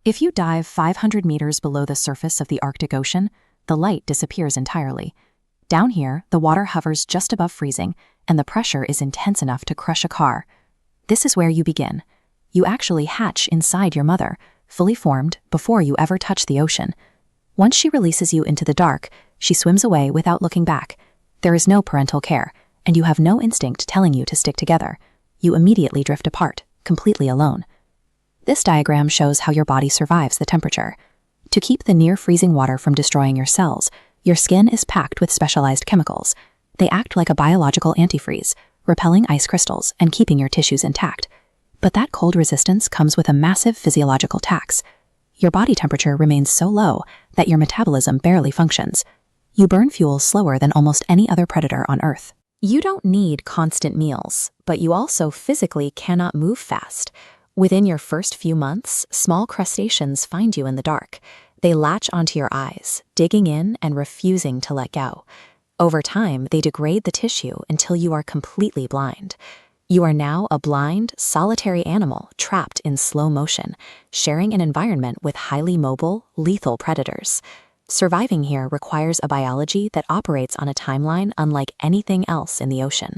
If you dive 500 meters below the surface of the Arctic Ocean, the light disappears entirely. Down here, the water hovers just above freezing, and the pressure is intense enough to crush a car. This is where you begin. You actually hatch inside your mother, fully formed, before you ever touch the ocean. Once she releases you into the dark, she swims away without looking back. There is no parental care, and you have no instinct telling you to stick together. You immediately drift apart, completely alone. This diagram shows how your body survives the temperature. To keep the near-freezing water from destroying your cells, your skin is packed with specialized chemicals. They act like a biological antifreeze, repelling ice crystals and keeping your tissues intact. But that cold resistance comes with a massive physiological tax. Your body temperature remains so low that your metabolism barely functions. You burn fuel slower than almost any other predator on Earth. You don't need constant meals, but you also physically cannot move fast. Within your first few months, small crustaceans find you in the dark. They latch onto your eyes, digging in and refusing to let go. Over time, they degrade the tissue until you are completely blind. You are now a blind, solitary animal trapped in slow motion, sharing an environment with highly mobile, lethal predators. Surviving here requires a biology that operates on a timeline unlike anything else in the ocean.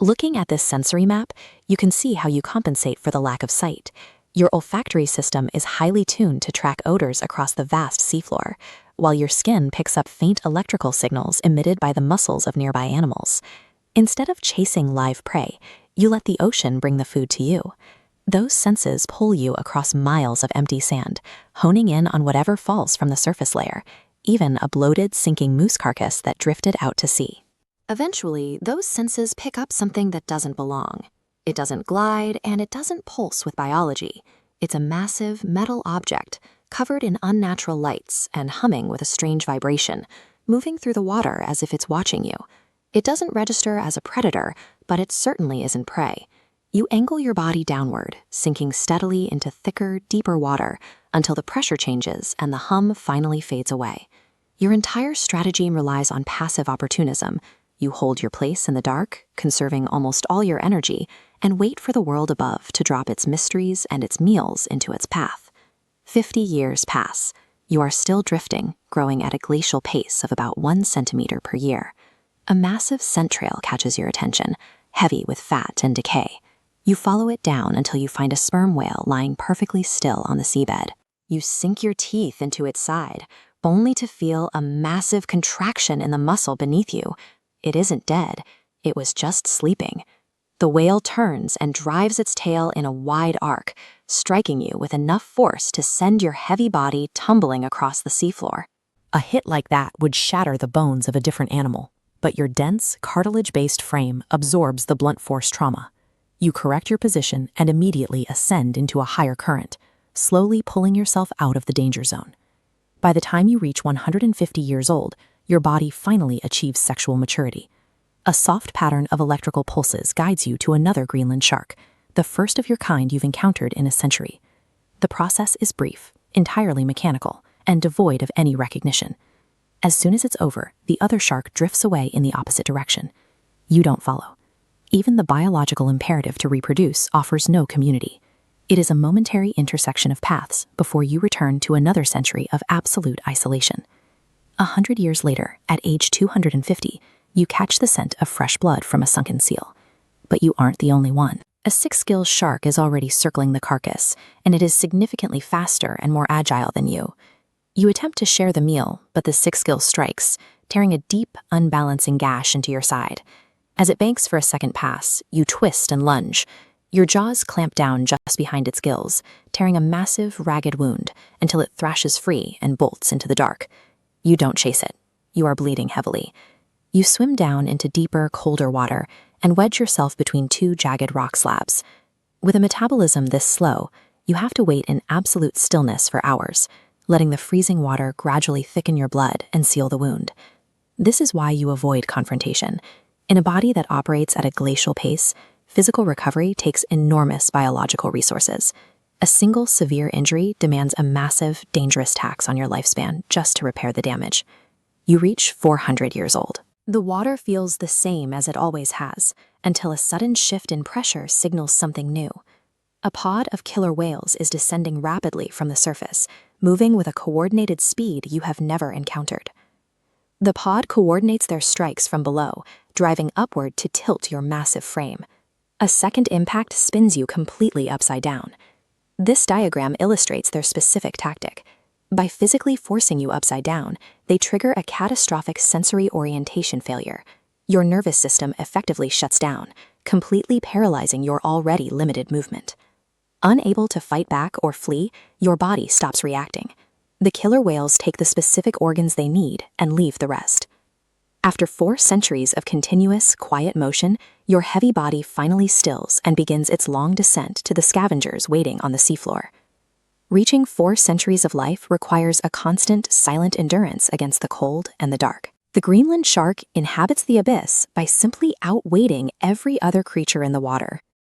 Looking at this sensory map, you can see how you compensate for the lack of sight. Your olfactory system is highly tuned to track odors across the vast seafloor, while your skin picks up faint electrical signals emitted by the muscles of nearby animals. Instead of chasing live prey, you let the ocean bring the food to you. Those senses pull you across miles of empty sand, honing in on whatever falls from the surface layer, even a bloated, sinking moose carcass that drifted out to sea. Eventually, those senses pick up something that doesn't belong. It doesn't glide, and it doesn't pulse with biology. It's a massive metal object, covered in unnatural lights and humming with a strange vibration, moving through the water as if it's watching you. It doesn't register as a predator, but it certainly isn't prey. You angle your body downward, sinking steadily into thicker, deeper water until the pressure changes and the hum finally fades away. Your entire strategy relies on passive opportunism. You hold your place in the dark, conserving almost all your energy, and wait for the world above to drop its mysteries and its meals into its path. 50 years pass. You are still drifting, growing at a glacial pace of about 1 centimeter per year. A massive scent trail catches your attention, heavy with fat and decay. You follow it down until you find a sperm whale lying perfectly still on the seabed. You sink your teeth into its side, only to feel a massive contraction in the muscle beneath you. It isn't dead, it was just sleeping. The whale turns and drives its tail in a wide arc, striking you with enough force to send your heavy body tumbling across the seafloor. A hit like that would shatter the bones of a different animal, but your dense, cartilage-based frame absorbs the blunt force trauma. You correct your position and immediately ascend into a higher current, slowly pulling yourself out of the danger zone. By the time you reach 150 years old, your body finally achieves sexual maturity. A soft pattern of electrical pulses guides you to another Greenland shark, the first of your kind you've encountered in a century. The process is brief, entirely mechanical, and devoid of any recognition. As soon as it's over, the other shark drifts away in the opposite direction. You don't follow. Even the biological imperative to reproduce offers no community. It is a momentary intersection of paths before you return to another century of absolute isolation. 100 years later, at age 250, you catch the scent of fresh blood from a sunken seal. But you aren't the only one. A 6-gill shark is already circling the carcass, and it is significantly faster and more agile than you. You attempt to share the meal, but the 6-gill strikes, tearing a deep, unbalancing gash into your side. As it banks for a second pass, you twist and lunge. Your jaws clamp down just behind its gills, tearing a massive, ragged wound until it thrashes free and bolts into the dark. You don't chase it. You are bleeding heavily. You swim down into deeper, colder water and wedge yourself between 2 jagged rock slabs. With a metabolism this slow, you have to wait in absolute stillness for hours, letting the freezing water gradually thicken your blood and seal the wound. This is why you avoid confrontation. In a body that operates at a glacial pace, physical recovery takes enormous biological resources. A single severe injury demands a massive, dangerous tax on your lifespan just to repair the damage. You reach 400 years old. The water feels the same as it always has, until a sudden shift in pressure signals something new. A pod of killer whales is descending rapidly from the surface, moving with a coordinated speed you have never encountered. The pod coordinates their strikes from below, driving upward to tilt your massive frame. A second impact spins you completely upside down. This diagram illustrates their specific tactic. By physically forcing you upside down, they trigger a catastrophic sensory orientation failure. Your nervous system effectively shuts down, completely paralyzing your already limited movement. Unable to fight back or flee, your body stops reacting. The killer whales take the specific organs they need and leave the rest. After 4 centuries of continuous, quiet motion, your heavy body finally stills and begins its long descent to the scavengers waiting on the seafloor. Reaching 4 centuries of life requires a constant, silent endurance against the cold and the dark. The Greenland shark inhabits the abyss by simply outweighting every other creature in the water.